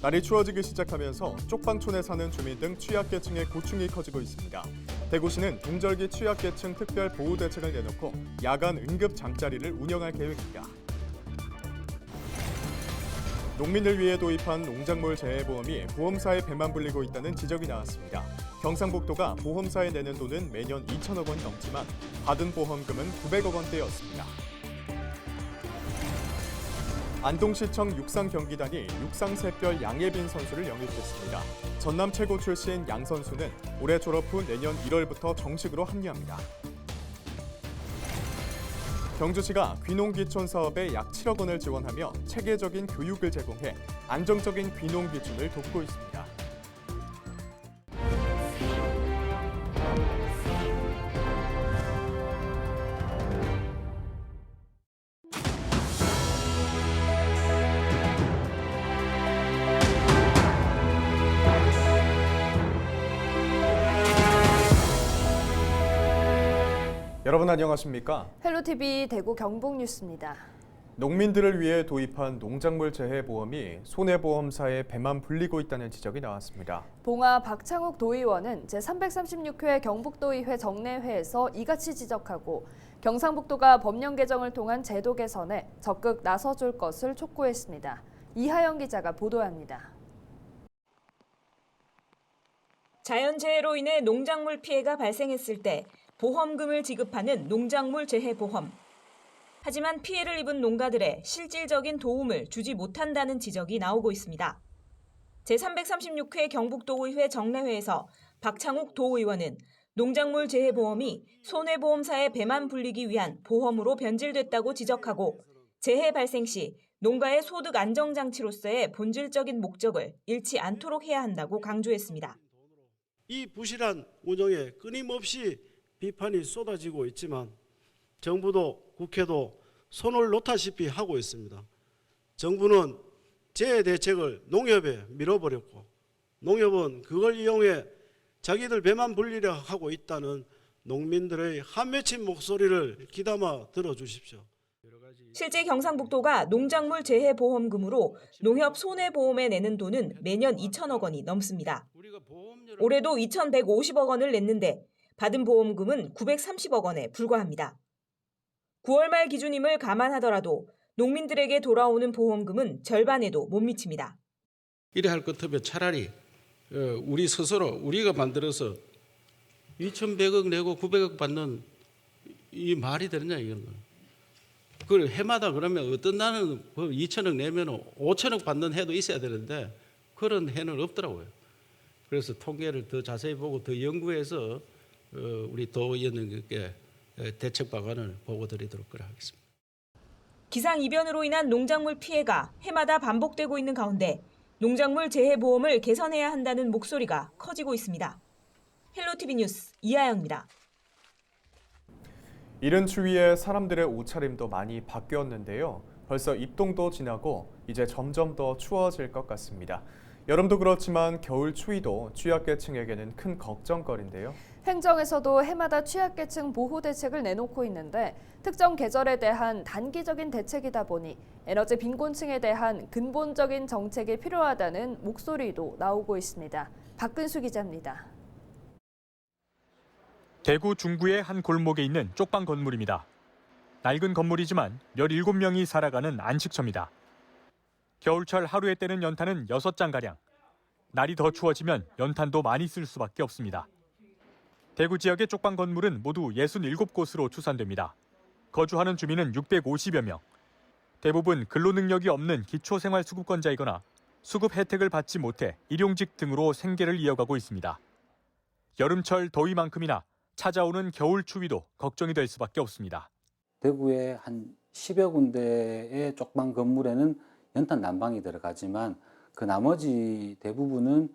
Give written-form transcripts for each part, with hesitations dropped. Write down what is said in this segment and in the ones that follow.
날이 추워지기 시작하면서 쪽방촌에 사는 주민 등 취약계층의 고충이 커지고 있습니다. 대구시는 동절기 취약계층 특별 보호 대책을 내놓고 야간 응급 잠자리를 운영할 계획입니다. 농민을 위해 도입한 농작물 재해보험이 보험사에 배만 불리고 있다는 지적이 나왔습니다. 경상북도가 보험사에 내는 돈은 매년 2천억 원이 넘지만 받은 보험금은 900억 원대였습니다. 안동시청 육상경기단이 육상샛별 양예빈 선수를 영입했습니다. 전남 최고 출신 양 선수는 올해 졸업 후 내년 1월부터 정식으로 합류합니다. 경주시가 귀농귀촌 사업에 약 7억 원을 지원하며 체계적인 교육을 제공해 안정적인 귀농귀촌을 돕고 있습니다. 여러분 안녕하십니까? 헬로티비 대구 경북뉴스입니다. 농민들을 위해 도입한 농작물 재해보험이 손해보험사에 배만 불리고 있다는 지적이 나왔습니다. 봉화 박창욱 도의원은 제336회 경북도의회 정례회에서 이같이 지적하고 경상북도가 법령 개정을 통한 제도 개선에 적극 나서줄 것을 촉구했습니다. 이하영 기자가 보도합니다. 자연재해로 인해 농작물 피해가 발생했을 때 보험금을 지급하는 농작물 재해보험. 하지만 피해를 입은 농가들의 실질적인 도움을 주지 못한다는 지적이 나오고 있습니다. 제336회 경북도의회 정례회에서 박창욱 도의원은 농작물 재해보험이 손해보험사에 배만 불리기 위한 보험으로 변질됐다고 지적하고 재해 발생 시 농가의 소득 안정장치로서의 본질적인 목적을 잃지 않도록 해야 한다고 강조했습니다. 이 부실한 운영에 끊임없이 비판이 쏟아지고 있지만 정부도 국회도 손을 놓다시피 하고 있습니다. 정부는 재해 대책을 농협에 밀어버렸고 농협은 그걸 이용해 자기들 배만 불리려 하고 있다는 농민들의 한맺힌 목소리를 귀담아 들어주십시오. 실제 경상북도가 농작물 재해보험금으로 농협 손해보험에 내는 돈은 매년 2천억 원이 넘습니다. 올해도 2,150억 원을 냈는데 받은 보험금은 930억 원에 불과합니다. 9월 말 기준임을 감안하더라도 농민들에게 돌아오는 보험금은 절반에도 못 미칩니다. 이래 할 것 같으면 차라리 우리 스스로 우리가 만들어서 2,100억 내고 900억 받는 이 말이 되느냐 이건. 그걸 해마다 그러면 어떤 나는 2천억 내면 5천억 받는 해도 있어야 되는데 그런 해는 없더라고요. 그래서 통계를 더 자세히 보고 더 연구해서 우리 도 의원님께 대책 방안을 보고 드리도록 하겠습니다. 기상이변으로 인한 농작물 피해가 해마다 반복되고 있는 가운데 농작물 재해보험을 개선해야 한다는 목소리가 커지고 있습니다. 헬로티비 뉴스 이하영입니다. 이른 추위에 사람들의 옷차림도 많이 바뀌었는데요. 벌써 입동도 지나고 이제 점점 더 추워질 것 같습니다. 여름도 그렇지만 겨울 추위도 취약계층에게는 큰 걱정거리인데요. 행정에서도 해마다 취약계층 보호 대책을 내놓고 있는데 특정 계절에 대한 단기적인 대책이다 보니 에너지 빈곤층에 대한 근본적인 정책이 필요하다는 목소리도 나오고 있습니다. 박근수 기자입니다. 대구 중구의 한 골목에 있는 쪽방 건물입니다. 낡은 건물이지만 17명이 살아가는 안식처입니다. 겨울철 하루에 떼는 연탄은 6장가량. 날이 더 추워지면 연탄도 많이 쓸 수밖에 없습니다. 대구 지역의 쪽방 건물은 모두 67곳으로 추산됩니다. 거주하는 주민은 650여 명. 대부분 근로 능력이 없는 기초생활수급권자이거나 수급 혜택을 받지 못해 일용직 등으로 생계를 이어가고 있습니다. 여름철 더위만큼이나 찾아오는 겨울 추위도 걱정이 될 수밖에 없습니다. 대구의 한 10여 군데의 쪽방 건물에는 연탄 난방이 들어가지만 그 나머지 대부분은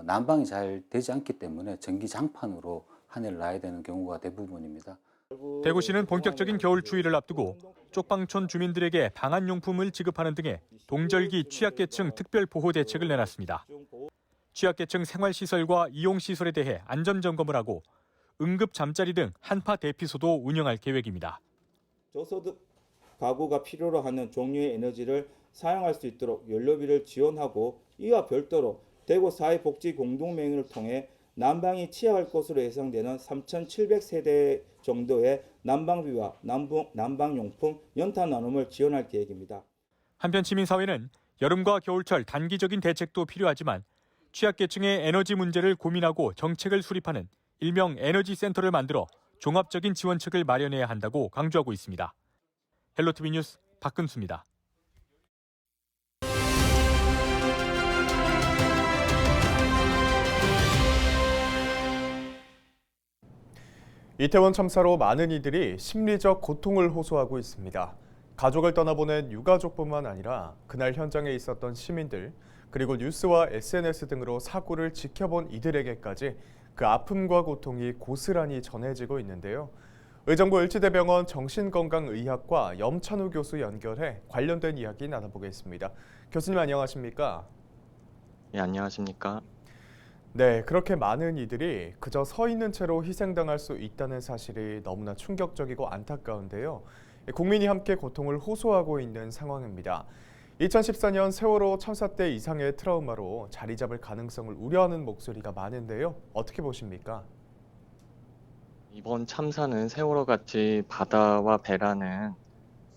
난방이 잘 되지 않기 때문에 전기 장판으로 한 해를 놔야 되는 경우가 대부분입니다. 대구시는 본격적인 겨울 추위를 앞두고 쪽방촌 주민들에게 방한용품을 지급하는 등의 동절기 취약계층 특별 보호 대책을 내놨습니다. 취약계층 생활시설과 이용시설에 대해 안전점검을 하고 응급 잠자리 등 한파 대피소도 운영할 계획입니다. 저소득 가구가 필요로 하는 종류의 에너지를 사용할 수 있도록 연료비를 지원하고, 이와 별도로 대구 사회복지공동명의를 통해 난방이 취약할 것으로 예상되는 3,700세대 정도의 난방비와 난방용품 연탄 나눔을 지원할 계획입니다. 한편 시민사회는 여름과 겨울철 단기적인 대책도 필요하지만 취약계층의 에너지 문제를 고민하고 정책을 수립하는 일명 에너지센터를 만들어 종합적인 지원책을 마련해야 한다고 강조하고 있습니다. 헬로티비 뉴스 박근수입니다. 이태원 참사로 많은 이들이 심리적 고통을 호소하고 있습니다. 가족을 떠나보낸 유가족뿐만 아니라 그날 현장에 있었던 시민들, 그리고 뉴스와 SNS 등으로 사고를 지켜본 이들에게까지 그 아픔과 고통이 고스란히 전해지고 있는데요. 의정부 을지대병원 정신건강의학과 염찬우 교수 연결해 관련된 이야기 나눠보겠습니다. 교수님 안녕하십니까? 네, 안녕하십니까? 네, 그렇게 많은 이들이 그저 서 있는 채로 희생당할 수 있다는 사실이 너무나 충격적이고 안타까운데요. 국민이 함께 고통을 호소하고 있는 상황입니다. 2014년 세월호 참사 때 이상의 트라우마로 자리 잡을 가능성을 우려하는 목소리가 많은데요. 어떻게 보십니까? 이번 참사는 세월호같이 바다와 배라는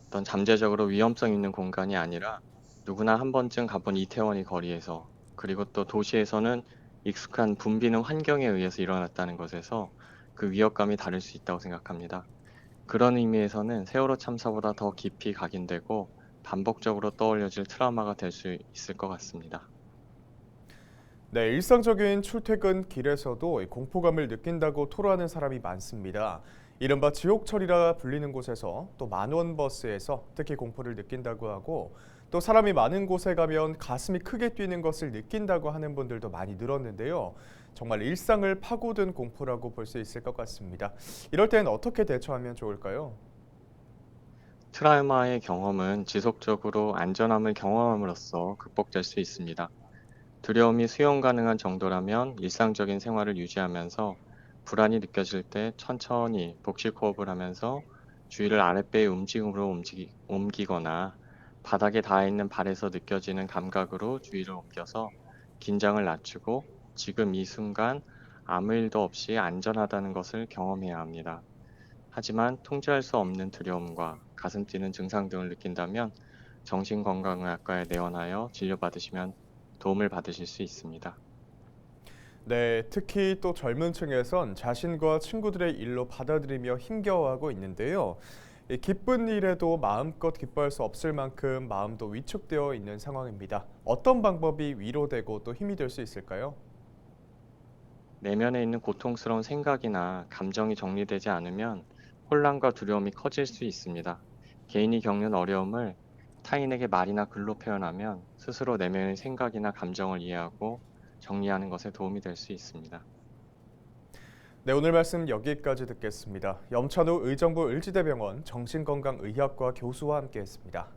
어떤 잠재적으로 위험성 있는 공간이 아니라 누구나 한 번쯤 가본 이태원의 거리에서, 그리고 또 도시에서는 익숙한 붐비는 환경에 의해서 일어났다는 것에서 그 위협감이 다를 수 있다고 생각합니다. 그런 의미에서는 세월호 참사보다 더 깊이 각인되고 반복적으로 떠올려질 트라우마가 될 수 있을 것 같습니다. 네, 일상적인 출퇴근 길에서도 공포감을 느낀다고 토로하는 사람이 많습니다. 이른바 지옥철이라 불리는 곳에서, 또 만원 버스에서 특히 공포를 느낀다고 하고, 또 사람이 많은 곳에 가면 가슴이 크게 뛰는 것을 느낀다고 하는 분들도 많이 늘었는데요. 정말 일상을 파고든 공포라고 볼 수 있을 것 같습니다. 이럴 때는 어떻게 대처하면 좋을까요? 트라우마의 경험은 지속적으로 안전함을 경험함으로써 극복될 수 있습니다. 두려움이 수용 가능한 정도라면 일상적인 생활을 유지하면서 불안이 느껴질 때 천천히 복식 호흡을 하면서 주의를 아랫배의 움직임으로 옮기거나 바닥에 닿아 있는 발에서 느껴지는 감각으로 주의를 옮겨서 긴장을 낮추고 지금 이 순간 아무 일도 없이 안전하다는 것을 경험해야 합니다. 하지만 통제할 수 없는 두려움과 가슴 뛰는 증상 등을 느낀다면 정신건강의학과에 내원하여 진료받으시면 도움을 받으실 수 있습니다. 네, 특히 또 젊은 층에선 자신과 친구들의 일로 받아들이며 힘겨워하고 있는데요. 이 기쁜 일에도 마음껏 기뻐할 수 없을 만큼 마음도 위축되어 있는 상황입니다. 어떤 방법이 위로되고 또 힘이 될 수 있을까요? 내면에 있는 고통스러운 생각이나 감정이 정리되지 않으면 혼란과 두려움이 커질 수 있습니다. 개인이 겪는 어려움을 타인에게 말이나 글로 표현하면 스스로 내면의 생각이나 감정을 이해하고 정리하는 것에 도움이 될 수 있습니다. 네, 오늘 말씀 여기까지 듣겠습니다. 염찬우 의정부 을지대병원 정신건강의학과 교수와 함께했습니다.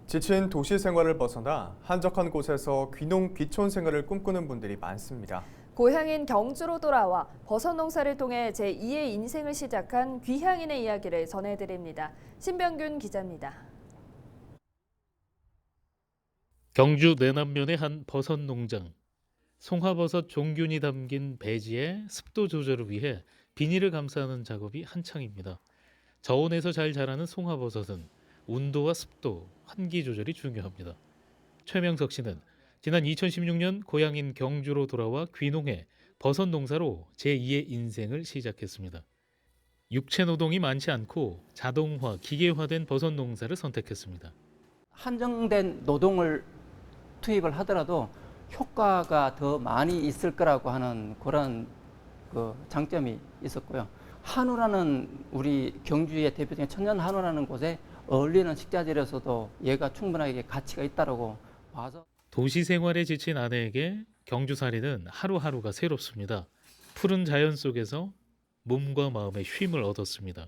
지친 도시 생활을 벗어나 한적한 곳에서 귀농 귀촌 생활을 꿈꾸는 분들이 많습니다. 고향인 경주로 돌아와 버섯 농사를 통해 제2의 인생을 시작한 귀향인의 이야기를 전해드립니다. 신병균 기자입니다. 경주 내남면의 한 버섯 농장. 송화버섯 종균이 담긴 배지에 습도 조절을 위해 비닐을 감싸는 작업이 한창입니다. 저온에서 잘 자라는 송화버섯은 온도와 습도, 환기 조절이 중요합니다. 최명석 씨는 지난 2016년 고향인 경주로 돌아와 귀농해 버섯 농사로 제2의 인생을 시작했습니다. 육체 노동이 많지 않고 자동화, 기계화된 버섯 농사를 선택했습니다. 한정된 노동을 투입을 하더라도 효과가 더 많이 있을 거라고 하는 그런 장점이 있었고요. 한우라는 우리 경주의 대표적인 천년 한우라는 곳에 어울리는 식자재로서도 얘가 충분하게 가치가 있다고 봐서 도시 생활에 지친 아내에게 경주살이는 하루하루가 새롭습니다. 푸른 자연 속에서 몸과 마음의 쉼을 얻었습니다.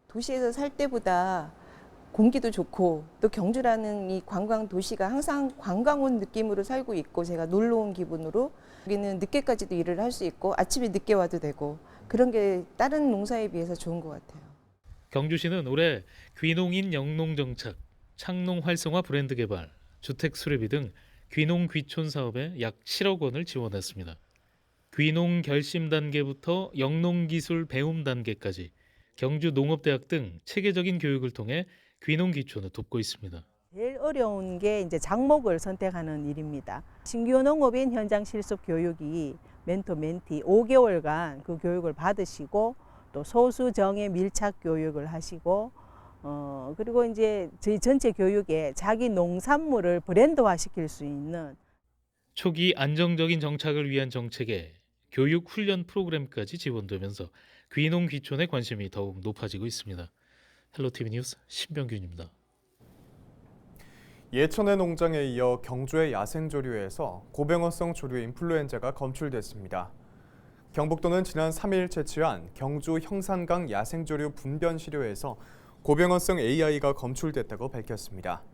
도시에서 살 때보다 공기도 좋고 또 경주라는 이 관광 도시가 항상 관광 온 느낌으로 살고 있고 제가 놀러 온 기분으로 여기는 늦게까지도 일을 할 수 있고 아침에 늦게 와도 되고 그런 게 다른 농사에 비해서 좋은 것 같아요. 경주시는 올해 귀농인 영농 정착, 창농 활성화 브랜드 개발, 주택 수리비 등 귀농 귀촌 사업에 약 7억 원을 지원했습니다. 귀농 결심 단계부터 영농 기술 배움 단계까지 경주 농업대학 등 체계적인 교육을 통해 귀농 귀촌을 돕고 있습니다. 제일 어려운 게 이제 작목을 선택하는 일입니다. 신규 농업인 현장 실습 교육이 멘토 멘티 5개월간 그 교육을 받으시고 또 소수 정예 밀착 교육을 하시고 그리고 이제 저희 전체 교육에 자기 농산물을 브랜드화 시킬 수 있는 초기 안정적인 정착을 위한 정책에 교육 훈련 프로그램까지 지원되면서 귀농 귀촌의 관심이 더욱 높아지고 있습니다. 헬로티비 뉴스 신병균입니다. 예천의 농장에 이어 경주의 야생조류에서 고병어성 조류 인플루엔자가 검출됐습니다. 경북도는 지난 3일 채취한 경주 형산강 야생조류 분변 시료에서 고병어성 AI가 검출됐다고 밝혔습니다.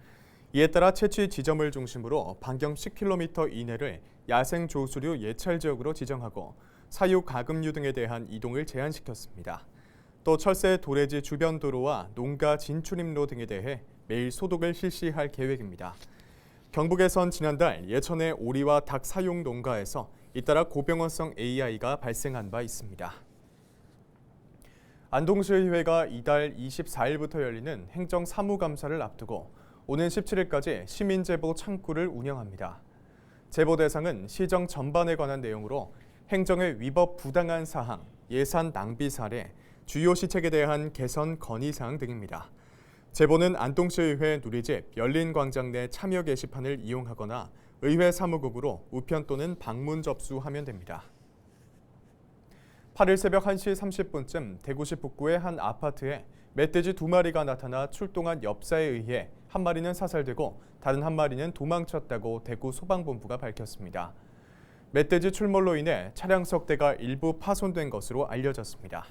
이에 따라 채취 지점을 중심으로 반경 10km 이내를 야생조수류 예찰 지역으로 지정하고 사유 가금류 등에 대한 이동을 제한시켰습니다. 또 철새 도래지 주변 도로와 농가 진출입로 등에 대해 매일 소독을 실시할 계획입니다. 경북에선 지난달 예천의 오리와 닭 사육 농가에서 잇따라 고병어성 AI가 발생한 바 있습니다. 안동시의회가 이달 24일부터 열리는 행정사무감사를 앞두고 오는 17일까지 시민제보 창구를 운영합니다. 제보 대상은 시정 전반에 관한 내용으로 행정의 위법 부당한 사항, 예산 낭비 사례, 주요 시책에 대한 개선 건의 사항 등입니다. 제보는 안동시의회 누리집 열린광장 내 참여 게시판을 이용하거나 의회 사무국으로 우편 또는 방문 접수하면 됩니다. 8일 새벽 1시 30분쯤 대구시 북구의 한 아파트에 멧돼지 2마리가 나타나 출동한 엽사에 의해 한 마리는 사살되고 다른 한 마리는 도망쳤다고 대구 소방본부가 밝혔습니다. 멧돼지 출몰로 인해 차량 석대가 일부 파손된 것으로 알려졌습니다.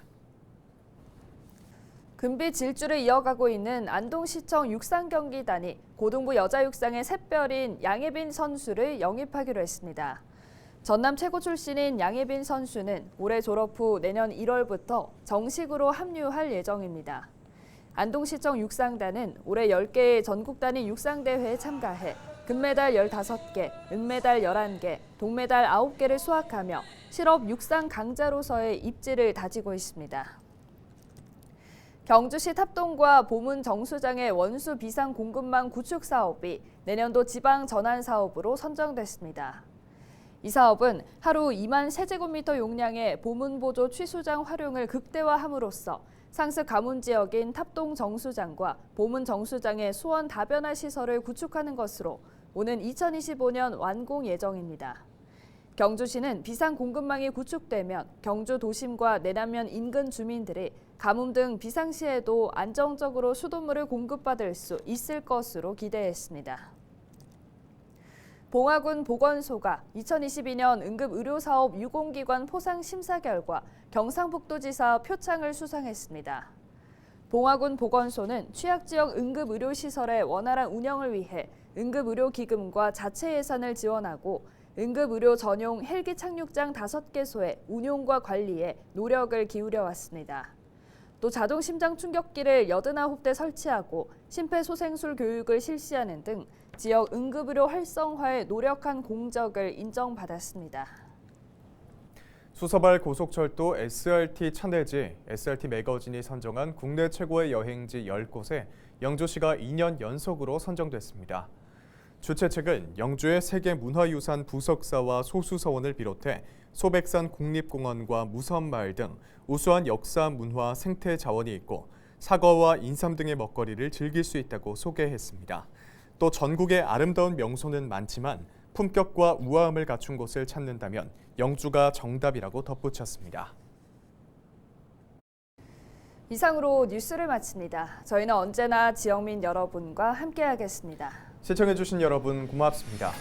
금비 질주를 이어가고 있는 안동시청 육상경기단이 고등부 여자육상의 샛별인 양예빈 선수를 영입하기로 했습니다. 전남 최고 출신인 양예빈 선수는 올해 졸업 후 내년 1월부터 정식으로 합류할 예정입니다. 안동시청 육상단은 올해 10개의 전국단위 육상대회에 참가해 금메달 15개, 은메달 11개, 동메달 9개를 수확하며 실업 육상 강자로서의 입지를 다지고 있습니다. 경주시 탑동과 보문 정수장의 원수 비상 공급망 구축 사업이 내년도 지방 전환 사업으로 선정됐습니다. 이 사업은 하루 2만 세제곱미터 용량의 보문 보조 취수장 활용을 극대화함으로써 상습 가문 지역인 탑동 정수장과 보문 정수장의 수원 다변화 시설을 구축하는 것으로 오는 2025년 완공 예정입니다. 경주시는 비상 공급망이 구축되면 경주 도심과 내남면 인근 주민들이 가뭄 등 비상시에도 안정적으로 수돗물을 공급받을 수 있을 것으로 기대했습니다. 봉화군 보건소가 2022년 응급의료사업 유공기관 포상 심사 결과 경상북도지사 표창을 수상했습니다. 봉화군 보건소는 취약지역 응급의료시설의 원활한 운영을 위해 응급의료기금과 자체 예산을 지원하고 응급의료 전용 헬기 착륙장 5개소의 운용과 관리에 노력을 기울여 왔습니다. 또 자동 심장 충격기를 89대 설치하고 심폐소생술 교육을 실시하는 등 지역 응급의료 활성화에 노력한 공적을 인정받았습니다. 수서발 고속철도 SRT 차내지 SRT 매거진이 선정한 국내 최고의 여행지 10곳에 영주시가 2년 연속으로 선정됐습니다. 주최측은 영주의 세계문화유산 부석사와 소수서원을 비롯해 소백산 국립공원과 무선마을 등 우수한 역사, 문화, 생태 자원이 있고 사과와 인삼 등의 먹거리를 즐길 수 있다고 소개했습니다. 또 전국의 아름다운 명소는 많지만 품격과 우아함을 갖춘 곳을 찾는다면 영주가 정답이라고 덧붙였습니다. 이상으로 뉴스를 마칩니다. 저희는 언제나 지역민 여러분과 함께하겠습니다. 시청해주신 여러분 고맙습니다.